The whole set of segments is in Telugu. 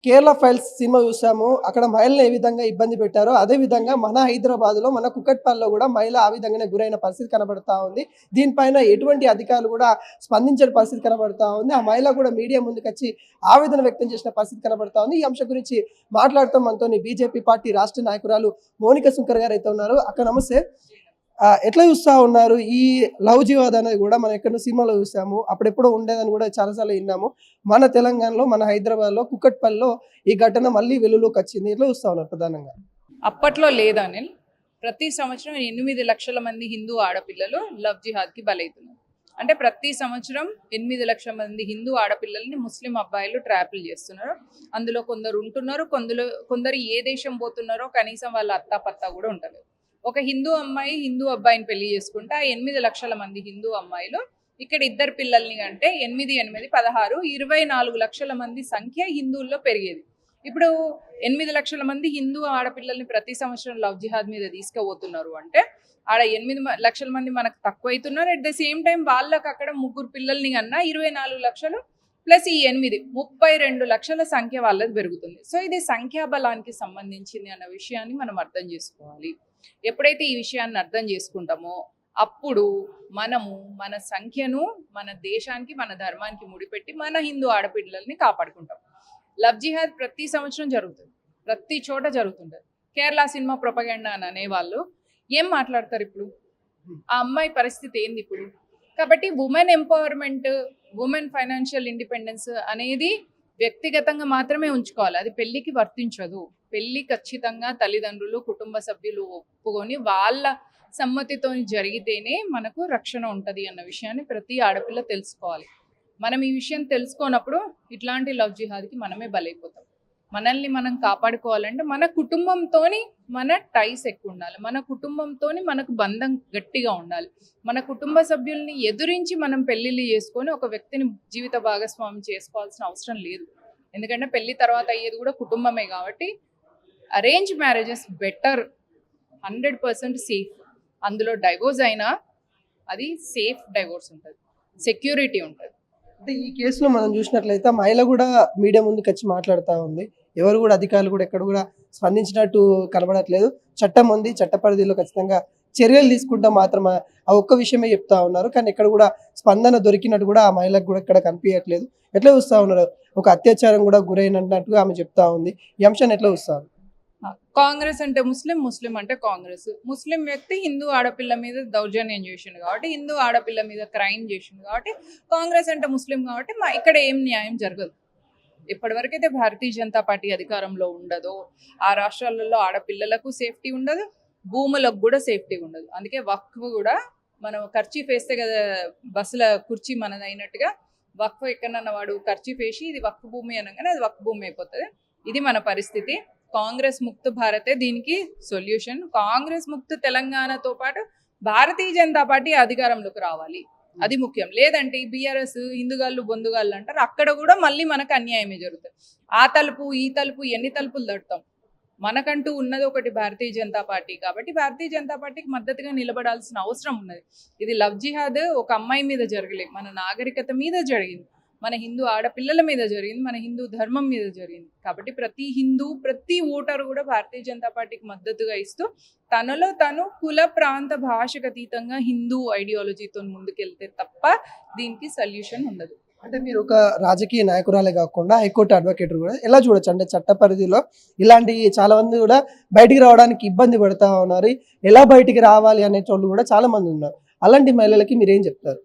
కేరళ ఫైల్స్ సినిమా చూసాము. అక్కడ మహిళలను ఏ విధంగా ఇబ్బంది పెట్టారో, అదే విధంగా మన హైదరాబాద్‌లో, మన కుకట్పల్లిలో గూడా మహిళ ఆ విధంగానే గురైన పరిస్థితి కనబడతా ఉంది. దీనిపైన ఎటువంటి అధికారులు గూడా స్పందించని పరిస్థితి కనబడతా ఉంది. ఆ మహిళ గూడా మీడియా ముందుకొచ్చి ఆవేదన వ్యక్తం చేసిన పరిస్థితి కనబడతా ఉంది. ఈ అంశం గురించి మాట్లాడతాం మనతోని బీజేపీ పార్టీ రాష్ట్ర నాయకురాలు మోనిక శుంకర్ గారైతే ఉన్నారు. అక్క నమస్తే. ఎట్లా చూస్తా ఉన్నారు? ఈ లవ్ జిహాద్ అనేది గూడా మనం ఎక్కడో సినిమాలో చూసాము. అప్పుడెప్పుడో ఉండేదని గూడా చాలా సార్లు ఇన్నాము. మన తెలంగాణలో, మన హైదరాబాద్‌లో, కుకట్పల్లిలో ఈ ఘటన మళ్ళీ వెలుగులోకొచ్చింది. ఎట్లా చూస్తా ఉన్నారు ప్రధానంగా? అప్పట్లో లేదు అనిల్. ప్రతి సంవత్సరం 8 లక్షల మంది హిందూ ఆడపిల్లలు లవ్ జిహాద్‌కి బలైతున్నారు. అంటే ప్రతి సంవత్సరం 8 లక్షల మంది హిందూ ఆడపిల్లల్ని ముస్లిం అబ్బాయిలు ట్రాపులు చేస్తున్నారు. అందులో కొందరు ఉంటున్నారు, కొందరు ఏ దేశం పోతున్నారో కనీసం వాళ్ళ అత్తాపత్తా కూడా ఉండలేదు. ఒక హిందూ అమ్మాయి హిందూ అబ్బాయిని పెళ్లి చేసుకుంటే ఆ 8 లక్షల మంది హిందూ అమ్మాయిలు ఇక్కడ ఇద్దరు పిల్లల్ని అంటే 8, 8, 16, 24 లక్షల మంది సంఖ్య హిందువుల్లో పెరిగేది. ఇప్పుడు 8 లక్షల మంది హిందూ ఆడపిల్లల్ని ప్రతి సంవత్సరం లవ్ జిహాద్ మీద తీసుకుపోతున్నారు అంటే ఆడ 8 లక్షల మంది మనకు తక్కువ అవుతున్నారు. అట్ ద సేమ్ టైం వాళ్ళకి అక్కడ 3 పిల్లల్ని కన్నా 24 లక్షలు ప్లస్ ఈ 8 32 లక్షల సంఖ్య వాళ్ళది పెరుగుతుంది. సో ఇది సంఖ్యాబలానికి సంబంధించింది అన్న విషయాన్ని మనం అర్థం చేసుకోవాలి. ఎప్పుడైతే ఈ విషయాన్ని అర్థం చేసుకుంటామో అప్పుడు మనము మన సంఖ్యను మన దేశానికి మన ధర్మానికి ముడిపెట్టి మన హిందూ ఆడపిల్లల్ని కాపాడుకుంటాం. లవ్ జిహాద్ ప్రతి సంవత్సరం జరుగుతుంది, ప్రతి చోట జరుగుతుంటుంది. కేరళ సినిమా ప్రొపగండా అని అనేవాళ్ళు ఏం మాట్లాడతారు ఇప్పుడు? ఆ అమ్మాయి పరిస్థితి ఏంది ఇప్పుడు? కాబట్టి women empowerment, women financial independence అనేది వ్యక్తిగతంగా మాత్రమే ఉంచుకోవాలి, అది పెళ్లికి వర్తించదు. పెళ్లి ఖచ్చితంగా తల్లిదండ్రులు, కుటుంబ సభ్యులు ఒప్పుకొని వాళ్ళ సమ్మతితో జరిగితేనే మనకు రక్షణ ఉంటుంది అన్న విషయాన్ని ప్రతి ఆడపిల్ల తెలుసుకోవాలి. మనం ఈ విషయం తెలుసుకోనప్పుడు ఇట్లాంటి లవ్ జిహాద్కి మనమే బలైపోతాం. మనల్ని మనం కాపాడుకోవాలంటే మన కుటుంబంతోని మన టైస్ ఎక్కువ ఉండాలి, మన కుటుంబంతోని మనకు బంధం గట్టిగా ఉండాలి. మన కుటుంబ సభ్యుల్ని ఎదురించి మనం పెళ్ళిళ్ళు చేసుకొని ఒక వ్యక్తిని జీవిత భాగస్వామి చేసుకోవాల్సిన అవసరం లేదు. ఎందుకంటే పెళ్లి తర్వాత అయ్యేది కూడా కుటుంబమే కాబట్టి అరేంజ్ మ్యారేజెస్ బెటర్, 100% సేఫ్. అందులో డైవోర్స్ అయినా అది సేఫ్ డైవోర్స్ ఉంటుంది, సెక్యూరిటీ ఉంటుంది. అంటే ఈ కేసులో మనం చూసినట్లయితే మహిళ కూడా మీడియా ముందుకొచ్చి మాట్లాడుతా ఉంది. ఎవరు కూడా అధికారులు కూడా ఎక్కడ కూడా స్పందించినట్టు కనబడట్లేదు. చట్టం ఉంది, చట్ట పరిధిలో ఖచ్చితంగా చర్యలు తీసుకుంటాం మాత్రమే ఆ ఒక్క విషయమే చెప్తా ఉన్నారు. కానీ ఎక్కడ కూడా స్పందన దొరికినట్టు కూడా ఆ మహిళకు కూడా ఎక్కడ కనిపించట్లేదు. ఎట్లా చూస్తా ఉన్నారు? ఒక అత్యాచారం కూడా గురైనట్టుగా ఆమె చెప్తా ఉంది. ఈ అంశాన్ని ఎట్లా చూస్తారు? కాంగ్రెస్ అంటే ముస్లిం, ముస్లిం అంటే కాంగ్రెస్. ముస్లిం వ్యక్తి హిందూ ఆడపిల్ల మీద దౌర్జన్యం చేసిండు కాబట్టి, హిందూ ఆడపిల్ల మీద క్రైమ్ చేసిండు కాబట్టి, కాంగ్రెస్ అంటే ముస్లిం కాబట్టి ఇక్కడ ఏం న్యాయం జరగదు. ఇప్పటివరకైతే భారతీయ జనతా పార్టీ అధికారంలో ఉండదో ఆ రాష్ట్రాలలో ఆడపిల్లలకు సేఫ్టీ ఉండదు, భూములకు కూడా సేఫ్టీ ఉండదు. అందుకే వక్ఫ్ కూడా మనం ఖర్చీఫ్ వేస్తే కదా బస్సుల కుర్చీ మనది అయినట్టుగా వక్ఫ్ ఎక్కడన్నా వాడు ఖర్చీఫ్ వేసి ఇది వక్ఫ్ భూమి అనగానే అది వక్ఫ్ భూమి అయిపోతుంది. ఇది మన పరిస్థితి. కాంగ్రెస్ ముక్త భారతే దీనికి సొల్యూషన్. కాంగ్రెస్ ముక్త తెలంగాణతో పాటు భారతీయ జనతా పార్టీ అధికారంలోకి రావాలి, అది ముఖ్యం. లేదంటే బీఆర్ఎస్ హిందుగాళ్ళు బొందుగాళ్ళు అంటారు, అక్కడ కూడా మళ్ళీ మనకు అన్యాయమే జరుగుతుంది. ఆ తలుపు ఈ తలుపు ఎన్ని తలుపులు తడతాం? మనకంటూ ఉన్నది ఒకటి భారతీయ జనతా పార్టీ. కాబట్టి భారతీయ జనతా పార్టీకి మద్దతుగా నిలబడాల్సిన అవసరం ఉన్నది. ఇది లవ్ జిహాద్ ఒక అమ్మాయి మీద జరగలేదు, మన నాగరికత మీద జరిగింది, మన హిందూ ఆడపిల్లల మీద జరిగింది, మన హిందూ ధర్మం మీద జరిగింది. కాబట్టి ప్రతి హిందూ, ప్రతి ఓటరు కూడా భారతీయ జనతా పార్టీకి మద్దతుగా ఇస్తూ తనలో తను కుల ప్రాంత భాషకు అతీతంగా హిందూ ఐడియాలజీతో ముందుకెళ్తే తప్ప దీనికి సొల్యూషన్ ఉండదు. అంటే మీరు ఒక రాజకీయ నాయకురాలే కాకుండా హైకోర్టు అడ్వకేట్ కూడా ఎలా చూడొచ్చు? అంటే చట్ట పరిధిలో ఇలాంటి చాలా మంది కూడా బయటికి రావడానికి ఇబ్బంది పడతా ఉన్నారు. ఎలా బయటికి రావాలి అనేటోళ్ళు కూడా చాలా మంది ఉన్నారు. అలాంటి మహిళలకి మీరేం చెప్తారు?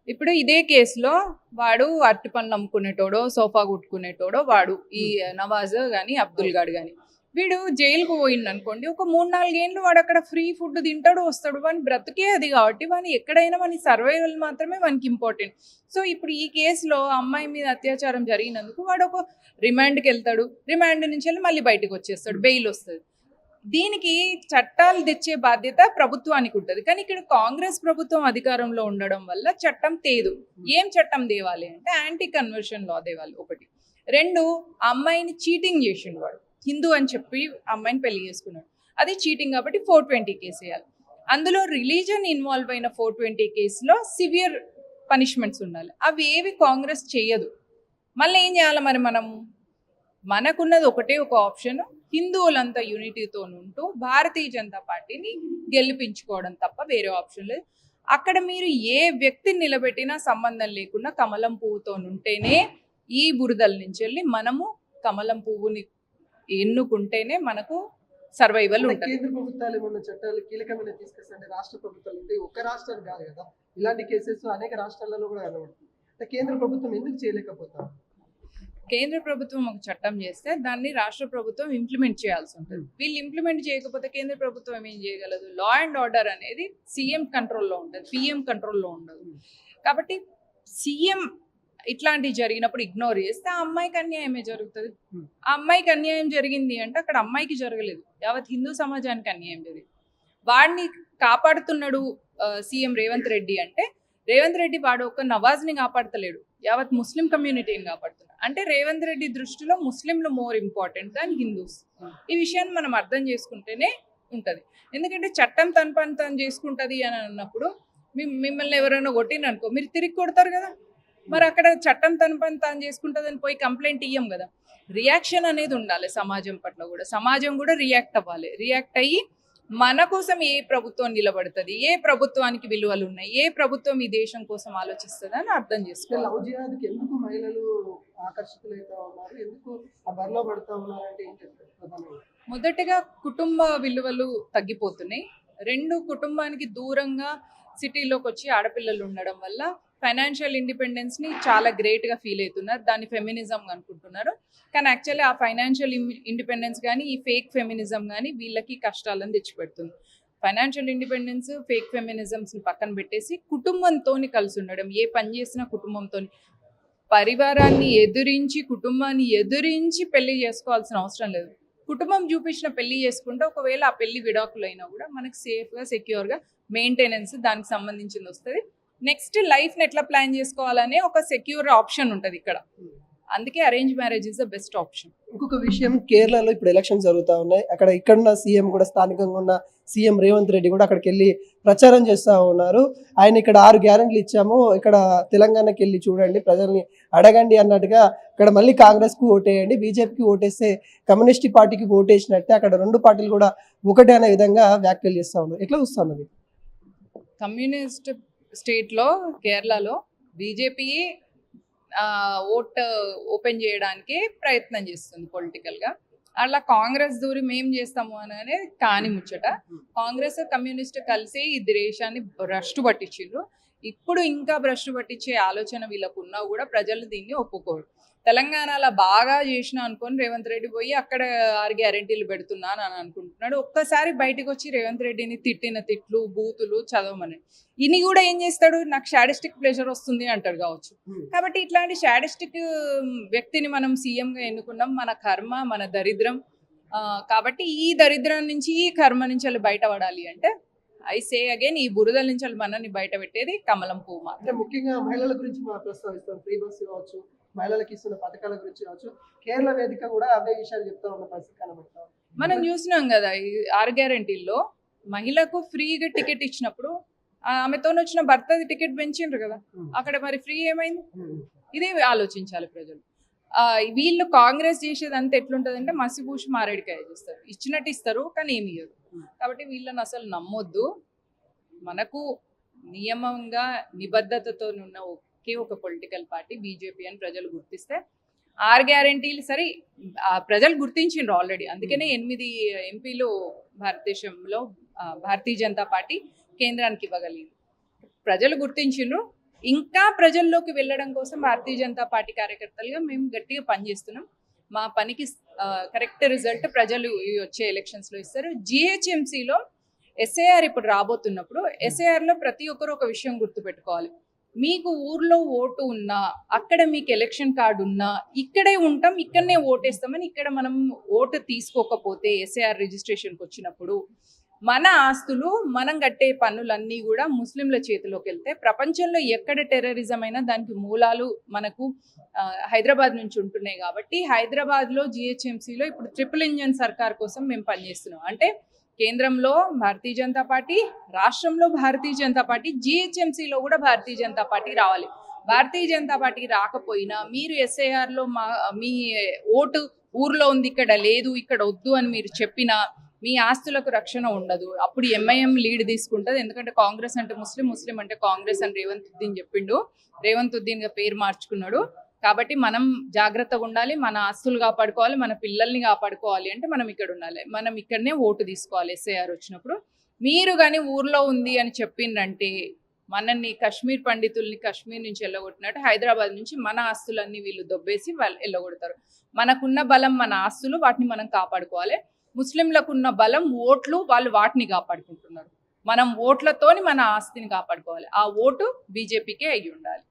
ఇప్పుడు ఇదే కేసులో వాడు అరటి పనులు అమ్ముకునేటోడో, సోఫా కుట్టుకునేటోడో వాడు, ఈ నవాజ్ కానీ అబ్దుల్ గాడ్ కానీ, వీడు జైలుకు పోయిండు అనుకోండి, ఒక 3-4 ఏళ్ళు వాడు అక్కడ ఫ్రీ ఫుడ్ తింటాడు, వస్తాడు. వాని బ్రతికే అది కాబట్టి వాని ఎక్కడైనా వాని సర్వైవల్ మాత్రమే వానికి ఇంపార్టెంట్. సో ఇప్పుడు ఈ కేసులో అమ్మాయి మీద అత్యాచారం జరిగినందుకు వాడు ఒక రిమాండ్కి వెళ్తాడు, రిమాండ్ నుంచి వెళ్ళి మళ్ళీ బయటకు వచ్చేస్తాడు, బెయిల్ వస్తుంది. దీనికి చట్టాలు తెచ్చే బాధ్యత ప్రభుత్వానికి ఉంటుంది. కానీ ఇక్కడ కాంగ్రెస్ ప్రభుత్వం అధికారంలో ఉండడం వల్ల చట్టం తేదు. ఏం చట్టం తేవాలి అంటే యాంటీ కన్వర్షన్ లా తేవాలి ఒకటి. 2, ఆ అమ్మాయిని చీటింగ్ చేసిండు వాడు, హిందూ అని చెప్పి అమ్మాయిని పెళ్లి చేసుకున్నాడు, అది చీటింగ్ కాబట్టి 420 కేసు వేయాలి. అందులో రిలీజన్ ఇన్వాల్వ్ అయిన 420 కేసులో సివియర్ పనిష్మెంట్స్ ఉండాలి. అవి ఏవి కాంగ్రెస్ చేయదు. మళ్ళీ ఏం చేయాలి మరి? మనం మనకున్నది ఒకటే ఒక ఆప్షన్, హిందువులంతా యూనిటీతో ఉంటూ భారతీయ జనతా పార్టీని గెలిపించుకోవడం తప్ప వేరే ఆప్షన్ లేదు. అక్కడ మీరు ఏ వ్యక్తిని నిలబెట్టినా సంబంధం లేకుండా కమలం పువ్వుతో ఉంటేనే ఈ బురదల నుంచి వెళ్ళి మనము కమలం పువ్వుని ఎన్నుకుంటేనే మనకు సర్వైవల్ అంటే ఉంటుంది. కేంద్ర ప్రభుత్వాలు ఏమన్నా చట్టాలు కీలకమైన తీసుకొస్తే రాష్ట్ర ప్రభుత్వాలు అంటే ఒక్క రాష్ట్రాలు కాదు కదా, ఇలాంటి కేసెస్ అనేక రాష్ట్రాలలో కూడా కనబడుతుంది. అంటే కేంద్ర ప్రభుత్వం ఎందుకు చేయలేకపోతాం? కేంద్ర ప్రభుత్వం ఒక చట్టం చేస్తే దాన్ని రాష్ట్ర ప్రభుత్వం ఇంప్లిమెంట్ చేయాల్సి ఉంటుంది. వీళ్ళు ఇంప్లిమెంట్ చేయకపోతే కేంద్ర ప్రభుత్వం ఏం చేయగలదు? లా అండ్ ఆర్డర్ అనేది సీఎం కంట్రోల్లో ఉంటుంది, పిఎం కంట్రోల్లో ఉండదు. కాబట్టి సీఎం ఇట్లాంటివి జరిగినప్పుడు ఇగ్నోర్ చేస్తే ఆ అమ్మాయికి అన్యాయమే జరుగుతుంది. ఆ అమ్మాయికి అన్యాయం జరిగింది అంటే అక్కడ అమ్మాయికి జరగలేదు, యావత్ హిందూ సమాజానికి అన్యాయం జరిగింది. వాడిని కాపాడుతున్నాడు సీఎం రేవంత్ రెడ్డి అంటే రేవంత్ రెడ్డి వాడు ఒక నవాజ్ని కాపాడతలేడు, యావత్ ముస్లిం కమ్యూనిటీని కాపాడుతున్నాడు. అంటే రేవంత్ రెడ్డి దృష్టిలో ముస్లింలు మోర్ ఇంపార్టెంట్ దాన్ హిందూస్. ఈ విషయాన్ని మనం అర్థం చేసుకుంటేనే ఉంటుంది. ఎందుకంటే చట్టం తన పని తను చేసుకుంటుంది అని అన్నప్పుడు మిమ్మల్ని ఎవరైనా కొట్టిననుకో మీరు తిరిగి కొడతారు కదా. మరి అక్కడ చట్టం తన పని తాను చేసుకుంటుందని పోయి కంప్లైంట్ ఇయ్యం కదా. రియాక్షన్ అనేది ఉండాలి సమాజం పట్ల కూడా. సమాజం కూడా రియాక్ట్ అవ్వాలి. రియాక్ట్ అయ్యి మన కోసం ఏ ప్రభుత్వం నిలబడుతుంది, ఏ ప్రభుత్వానికి విలువలు ఉన్నాయి, ఏ ప్రభుత్వం ఈ దేశం కోసం ఆలోచిస్తుంది అని అర్థం చేసుకోవాలి. లవ్ జిహాద్కి ఎందుకు మహిళలు ఆకర్షితులైతా ఉన్నారు, ఎందుకు ఆ బరిలో పడుతూ ఉన్నారు అంటే ఏం చెప్తారు ప్రధానంగా? మొదటిగా కుటుంబ విలువలు తగ్గిపోతున్నాయి. రెండు, కుటుంబానికి దూరంగా సిటీలోకి వచ్చి ఆడపిల్లలు ఉండడం వల్ల ఫైనాన్షియల్ ఇండిపెండెన్స్ని చాలా గ్రేట్గా ఫీల్ అవుతున్నారు, దాన్ని ఫెమినిజం అనుకుంటున్నారు. కానీ యాక్చువల్లీ ఆ ఫైనాన్షియల్ ఇండిపెండెన్స్ కానీ ఈ ఫేక్ ఫెమినిజం కానీ వీళ్ళకి కష్టాలను తెచ్చిపెడుతుంది. ఫైనాన్షియల్ ఇండిపెండెన్స్, ఫేక్ ఫెమినిజమ్స్ని పక్కన పెట్టేసి కుటుంబంతో కలిసి ఉండడం, ఏ పని చేసినా కుటుంబంతో, పరివారాన్ని ఎదురించి కుటుంబాన్ని ఎదురించి పెళ్లి చేసుకోవాల్సిన అవసరం లేదు. కుటుంబం చూపించిన పెళ్లి చేసుకుంటే ఒకవేళ ఆ పెళ్లి విడాకులైనా కూడా మనకు సేఫ్గా సెక్యూర్గా మెయింటెనెన్స్ దానికి సంబంధించింది వస్తుంది. నెక్స్ట్ లైఫ్ని ఎట్లా ప్లాన్ చేసుకోవాలనే ఒక సెక్యూర్ ఆప్షన్ ఉంటుంది ఇక్కడ. అందుకే arrange marriage is the best option. ఇంకొక విషయం, కేరళలో ఇప్పుడు ఎలక్షన్స్ జరుగుతూ ఉన్నాయి. అక్కడ ఇక్కడున్న సీఎం కూడా, స్థానికంగా ఉన్న సీఎం రేవంత్ రెడ్డి కూడా అక్కడికి వెళ్ళి ప్రచారం చేస్తూ ఉన్నారు. ఆయన ఇక్కడ 6 గ్యారెంటీలు ఇచ్చాము, ఇక్కడ తెలంగాణకి వెళ్ళి చూడండి, ప్రజల్ని అడగండి అన్నట్టుగా ఇక్కడ మళ్ళీ కాంగ్రెస్కు ఓటేయండి, బీజేపీకి ఓటేస్తే కమ్యూనిస్ట్ పార్టీకి ఓటేసినట్టే అక్కడ 2 పార్టీలు కూడా ఒకటే అనే విధంగా వ్యాఖ్యలు చేస్తూ ఉన్నారు. ఎట్లా చూస్తున్నది? కమ్యూనిస్ట్ స్టేట్లో కేరళలో బీజేపీ ఓట్ ఓపెన్ చేయడానికి ప్రయత్నం చేస్తుంది పొలిటికల్గా. అట్లా కాంగ్రెస్ దూరి మేం చేస్తాము అనేది కాని ముచ్చట. కాంగ్రెస్ కమ్యూనిస్ట్ కలిసి ఈ దేశాన్ని భ్రష్టు పట్టించిండ్రు. ఇప్పుడు ఇంకా భ్రష్టు పట్టించే ఆలోచన వీళ్ళకు ఉన్నా కూడా ప్రజలు దీన్ని ఒప్పుకోరు. తెలంగాణలో బాగా చేసిన అనుకొని రేవంత్ రెడ్డి పోయి అక్కడ 6 గ్యారెంటీలు పెడుతున్నాను అని అనుకుంటున్నాడు. ఒక్కసారి బయటకు వచ్చి రేవంత్ రెడ్డిని తిట్టిన తిట్లు, బూతులు చదవమని ఇని కూడా ఏం చేస్తాడు, నాకు షాడిస్టిక్ ప్లెజర్ వస్తుంది అంటాడు కావచ్చు. కాబట్టి ఇట్లాంటి షాడిస్టిక్ వ్యక్తిని మనం సీఎంగా ఎన్నుకున్నాం, మన కర్మ, మన దరిద్రం. కాబట్టి ఈ దరిద్రం నుంచి, ఈ కర్మ నుంచి వాళ్ళు బయటపడాలి అంటే ఐ సే అగైన్, ఈ బురదల నుంచి వాళ్ళు మనల్ని బయట పెట్టేది కమలం పువ్వు మాత్రం. అంటే ముఖ్యంగా మహిళల గురించి మనం ప్రస్తావిస్తాం, ఫ్రీ బస్ కావచ్చు, మహిళలకు ఇస్తున్న పథకాల గురించి కావచ్చు, కేరళ వేదిక కూడా అవే విషయాలు చెప్తా ఉన్న పరిస్థితి కనబడతాం. మనం చూసినాం కదా ఈ 6 గ్యారెంటీల్లో మహిళకు ఫ్రీగా టికెట్ ఇచ్చినప్పుడు ఆమెతో వచ్చిన భర్తది టికెట్ పెంచిండ్రు కదా, అక్కడ మరి ఫ్రీ ఏమైంది? ఇదే ఆలోచించాలి ప్రజలు. వీళ్ళు కాంగ్రెస్ చేసేది అంతా ఎట్లుంటదంటే మసిపూసి మారేడికాయ చేస్తారు, ఇచ్చినట్టు ఇస్తారు కానీ ఏమి ఇయ్యరు. కాబట్టి వీళ్ళని అసలు నమ్మొద్దు. మనకు నియమంగా నిబద్ధతతో ఉన్న ఒకే ఒక పొలిటికల్ పార్టీ బీజేపీ అని ప్రజలు గుర్తిస్తే 6 గ్యారెంటీలు సరే ప్రజలు గుర్తించిండ్రు ఆల్రెడీ. అందుకనే 8 ఎంపీలు భారతదేశంలో భారతీయ జనతా పార్టీ కేంద్రానికి ఇవ్వగలిగింది. ప్రజలు గుర్తించిండ్రు. ఇంకా ప్రజల్లోకి వెళ్ళడం కోసం భారతీయ జనతా పార్టీ కార్యకర్తలుగా మేము గట్టిగా పనిచేస్తున్నాం. మా పనికి కరెక్ట్ రిజల్ట్ ప్రజలు వచ్చే ఎలక్షన్స్లో ఇస్తారు. జిహెచ్ఎంసీలో ఎస్ఐఆర్ ఇప్పుడు రాబోతున్నప్పుడు ఎస్ఐఆర్లో ప్రతి ఒక్కరు ఒక విషయం గుర్తుపెట్టుకోవాలి. మీకు ఊర్లో ఓటు ఉన్నా, అక్కడ మీకు ఎలక్షన్ కార్డు ఉన్నా, ఇక్కడే ఉంటాం, ఇక్కడనే ఓటేస్తామని ఇక్కడ మనం ఓటు తీసుకోకపోతే ఎస్ఐఆర్ రిజిస్ట్రేషన్కి వచ్చినప్పుడు మన ఆస్తులు, మనం కట్టే పన్నులన్నీ కూడా ముస్లింల చేతిలోకి వెళ్తే ప్రపంచంలో ఎక్కడ టెర్రరిజం అయినా దానికి మూలాలు మనకు హైదరాబాద్ నుంచి ఉంటున్నాయి. కాబట్టి హైదరాబాద్లో జిహెచ్ఎంసీలో ఇప్పుడు ట్రిపుల్ ఇంజన్ సర్కార్ కోసం మేము పనిచేస్తున్నాం. అంటే కేంద్రంలో భారతీయ జనతా పార్టీ, రాష్ట్రంలో భారతీయ జనతా పార్టీ, జిహెచ్ఎంసీలో కూడా భారతీయ జనతా పార్టీ రావాలి. భారతీయ జనతా పార్టీకి రాకపోయినా మీరు ఎస్ఐఆర్లో మీ ఓటు ఊర్లో ఉంది, ఇక్కడ లేదు, ఇక్కడ వద్దు అని మీరు చెప్పినా మీ ఆస్తులకు రక్షణ ఉండదు. అప్పుడు ఎంఐఎం లీడ్ తీసుకుంటుంది. ఎందుకంటే కాంగ్రెస్ అంటే ముస్లిం, ముస్లిం అంటే కాంగ్రెస్ అని రేవంత్ ఉద్దీన్ చెప్పిండు. రేవంత్ ఉద్దీన్ గా పేరు మార్చుకున్నాడు. కాబట్టి మనం జాగ్రత్తగా ఉండాలి, మన ఆస్తులు కాపాడుకోవాలి, మన పిల్లల్ని కాపాడుకోవాలి అంటే మనం ఇక్కడ ఉండాలి. మనం ఇక్కడనే ఓటు తీసుకోవాలి ఎస్ఐఆర్ వచ్చినప్పుడు. మీరు కానీ ఊర్లో ఉంది అని చెప్పిండ్రంటే మనల్ని కాశ్మీర్ పండితుల్ని కాశ్మీర్ నుంచి వెళ్ళగొట్టినట్టు హైదరాబాద్ నుంచి మన ఆస్తులన్నీ వీళ్ళు దొబ్బేసి వాళ్ళు వెళ్ళగొడతారు. మనకున్న బలం మన ఆస్తులు, వాటిని మనం కాపాడుకోవాలి. ముస్లింలకు ఉన్న బలం ఓట్లు, వాళ్ళు వాటిని కాపాడుకుంటున్నారు. మనం ఓట్లతోని మన ఆస్తిని కాపాడుకోవాలి. ఆ ఓటు బీజేపీకే అయ్యి ఉండాలి.